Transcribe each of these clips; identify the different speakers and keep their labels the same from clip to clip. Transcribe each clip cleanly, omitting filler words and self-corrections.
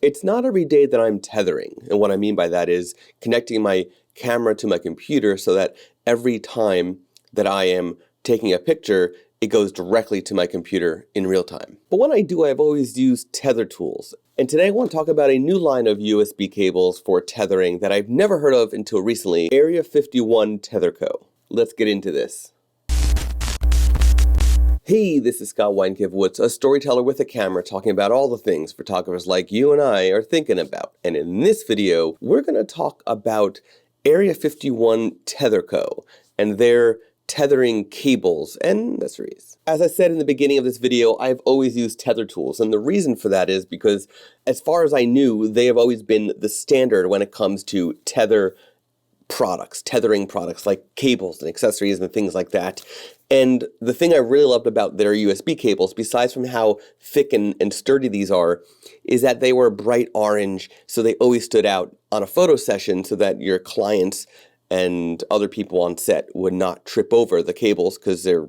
Speaker 1: It's not every day that I'm tethering, and what I mean by that is connecting my camera to my computer so that every time that I am taking a picture, it goes directly to my computer in real time. But when I do, I've always used Tether Tools. And today I want to talk about a new line of USB cables for tethering that I've never heard of until recently, Area51 Tether Co. Let's get into this. Hey, this is Scott Weinkiewicz, a storyteller with a camera talking about all the things photographers like you and I are thinking about. And in this video, we're going to talk about Area51 Tether Co. and their tethering cables and accessories. As I said in the beginning of this video, I've always used Tether Tools, and the reason for that is because, as far as I knew, they have always been the standard when it comes to tethering products like cables and accessories and things like that. And the thing I really loved about their USB cables, besides from how thick and sturdy these are, is that they were bright orange, so they always stood out on a photo session so that your clients and other people on set would not trip over the cables because they're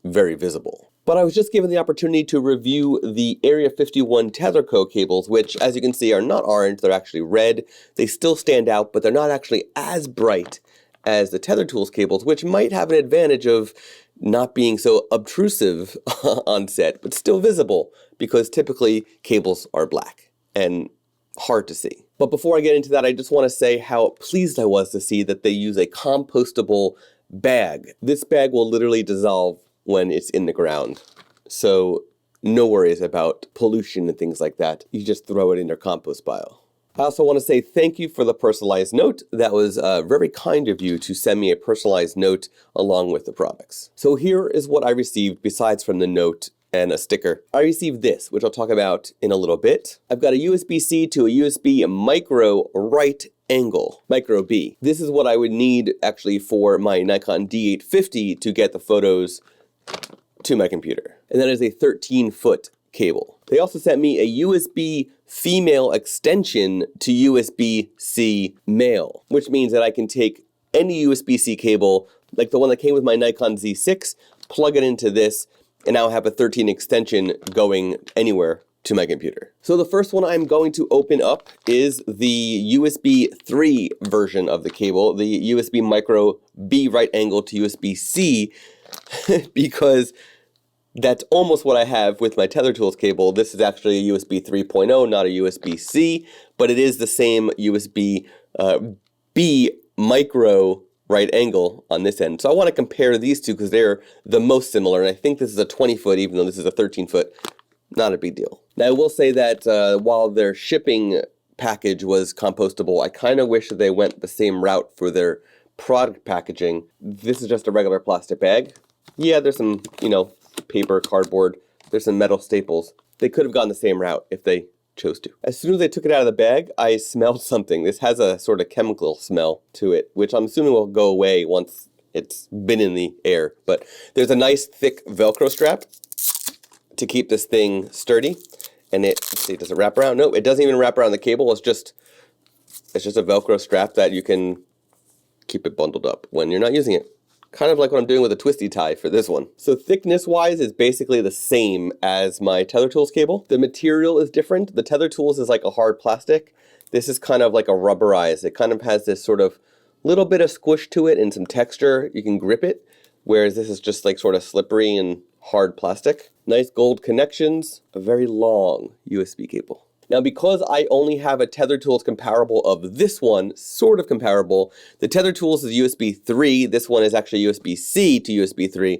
Speaker 1: very visible. But I was just given the opportunity to review the Area51 Tether Co cables, which, as you can see, are not orange, they're actually red. They still stand out, but they're not actually as bright as the Tether Tools cables, which might have an advantage of not being so obtrusive on set, but still visible, because typically cables are black and hard to see. But before I get into that, I just want to say how pleased I was to see that they use a compostable bag. This bag will literally dissolve when it's in the ground. So no worries about pollution and things like that. You just throw it in your compost pile. I also want to say thank you for the personalized note. That was very kind of you to send me a personalized note along with the products. So here is what I received besides from the note and a sticker. I received this, which I'll talk about in a little bit. I've got a USB-C to a USB micro right angle, micro B. This is what I would need actually for my Nikon D850 to get the photos to my computer. And that is a 13-foot cable. They also sent me a USB female extension to USB-C male, which means that I can take any USB-C cable, like the one that came with my Nikon Z6, plug it into this, and now have a 13 extension going anywhere to my computer. So the first one I'm going to open up is the USB 3 version of the cable, the USB micro B right angle to USB-C, because that's almost what I have with my Tether Tools cable. This is actually a USB 3.0, not a USB-C, but it is the same USB B micro right angle on this end. So I want to compare these two because they're the most similar, and I think this is a 20-foot, even though this is a 13-foot. Not a big deal. Now, I will say that while their shipping package was compostable, I kind of wish that they went the same route for their product packaging. This is just a regular plastic bag. Yeah, there's some, paper, cardboard, there's some metal staples. They could have gone the same route if they chose to. As soon as I took it out of the bag, I smelled something. This has a sort of chemical smell to it, which I'm assuming will go away once it's been in the air. But there's a nice thick Velcro strap to keep this thing sturdy. And let's see, does it wrap around? No, it doesn't even wrap around the cable. It's just a Velcro strap that you can keep it bundled up when you're not using it. Kind of like what I'm doing with a twisty tie for this one. So thickness-wise is basically the same as my Tether Tools cable. The material is different. The Tether Tools is like a hard plastic. This is kind of like a rubberized. It kind of has this sort of little bit of squish to it and some texture. You can grip it, whereas this is just like sort of slippery and hard plastic. Nice gold connections, a very long USB cable. Now, because I only have a Tether Tools comparable of this one, sort of comparable, the Tether Tools is USB 3, this one is actually USB-C to USB 3,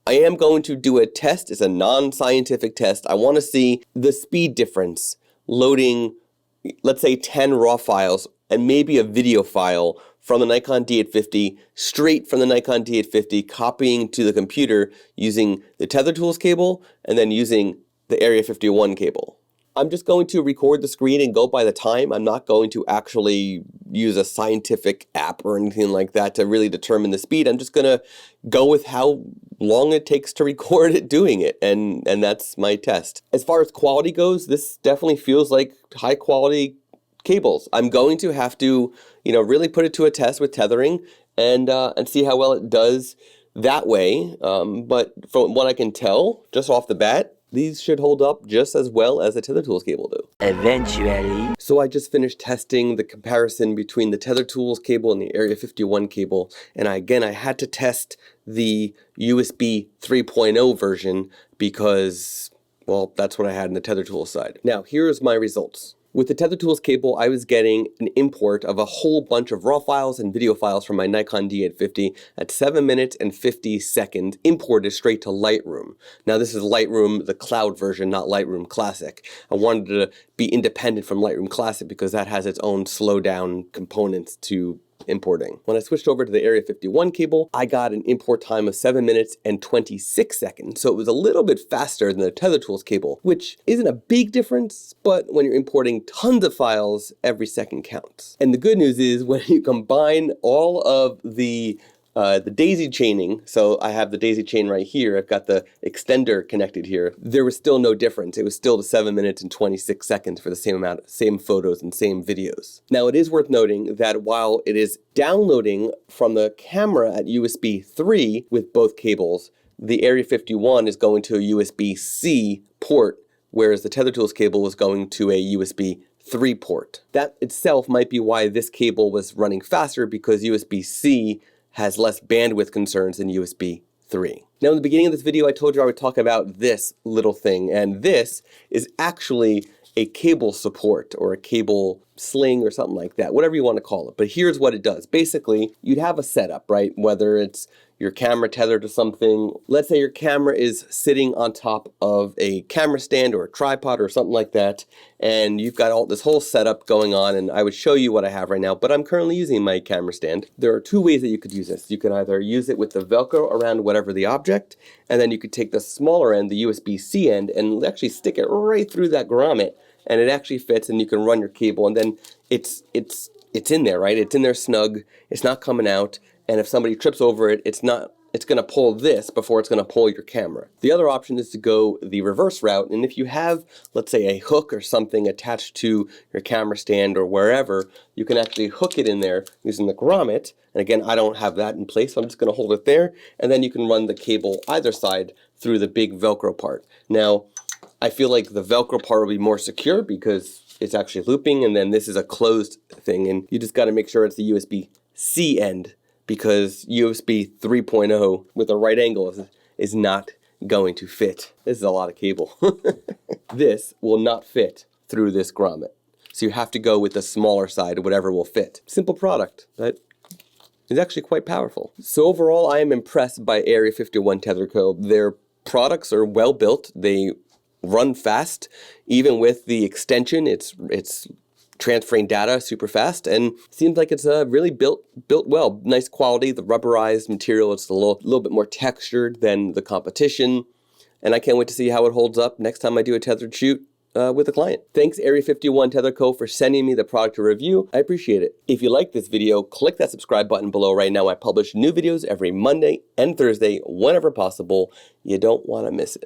Speaker 1: I am going to do a test. It's a non-scientific test. I want to see the speed difference loading, let's say 10 raw files and maybe a video file from the Nikon D850, straight from the Nikon D850, copying to the computer using the Tether Tools cable and then using the Area51 cable. I'm just going to record the screen and go by the time. I'm not going to actually use a scientific app or anything like that to really determine the speed. I'm just going to go with how long it takes to record it doing it, and that's my test. As far as quality goes, this definitely feels like high quality cables. I'm going to have to, really put it to a test with tethering and see how well it does that way. But from what I can tell, just off the bat, these should hold up just as well as the Tether Tools cable do.
Speaker 2: Eventually.
Speaker 1: So I just finished testing the comparison between the Tether Tools cable and the Area 51 cable, and I had to test the USB 3.0 version because, well, that's what I had in the Tether Tools side. Now, here's my results. With the Tether Tools cable, I was getting an import of a whole bunch of raw files and video files from my Nikon D850 at 7 minutes and 50 seconds, imported straight to Lightroom. Now, this is Lightroom, the cloud version, not Lightroom Classic. I wanted to be independent from Lightroom Classic because that has its own slowdown components to importing. When I switched over to the Area 51 cable, I got an import time of 7 minutes and 26 seconds. So it was a little bit faster than the Tether Tools cable, which isn't a big difference, but when you're importing tons of files, every second counts. And the good news is when you combine all of the daisy chaining, so I have the daisy chain right here, I've got the extender connected here, there was still no difference. It was still the 7 minutes and 26 seconds for the same photos and same videos. Now it is worth noting that while it is downloading from the camera at USB 3 with both cables, the Area 51 is going to a USB-C port, whereas the Tether Tools cable is going to a USB 3 port. That itself might be why this cable was running faster, because USB-C has less bandwidth concerns than USB 3. Now, in the beginning of this video, I told you I would talk about this little thing, and this is actually a cable support or a cable sling or something like that, whatever you want to call it. But here's what it does. Basically, you'd have a setup, right? Whether it's your camera tethered to something. Let's say your camera is sitting on top of a camera stand or a tripod or something like that, and you've got all this whole setup going on, and I would show you what I have right now, but I'm currently using my camera stand. There are two ways that you could use this. You can either use it with the Velcro around whatever the object, and then you could take the smaller end, the USB-C end, and actually stick it right through that grommet, and it actually fits, and you can run your cable, and then it's in there, right? It's in there snug, it's not coming out, and if somebody trips over it, it's going to pull this before it's going to pull your camera. The other option is to go the reverse route, and if you have, let's say, a hook or something attached to your camera stand or wherever, you can actually hook it in there using the grommet. And again, I don't have that in place, so I'm just going to hold it there, and then you can run the cable either side through the big Velcro part. Now, I feel like the Velcro part will be more secure because it's actually looping, and then this is a closed thing, and you just got to make sure it's the USB-C end, because USB 3.0 with a right angle is not going to fit. This is a lot of cable. This will not fit through this grommet. So you have to go with the smaller side, whatever will fit. Simple product, but it's actually quite powerful. So overall, I am impressed by Area 51 Tether Co. Their products are well built. They run fast. Even with the extension, it's transferring data super fast, and seems like it's really built well. Nice quality, the rubberized material, it's a little bit more textured than the competition, and I can't wait to see how it holds up next time I do a tethered shoot with a client. Thanks Area 51 Tether Co for sending me the product to review. I appreciate it. If you like this video, click that subscribe button below right now. I publish new videos every Monday and Thursday whenever possible. You don't want to miss it.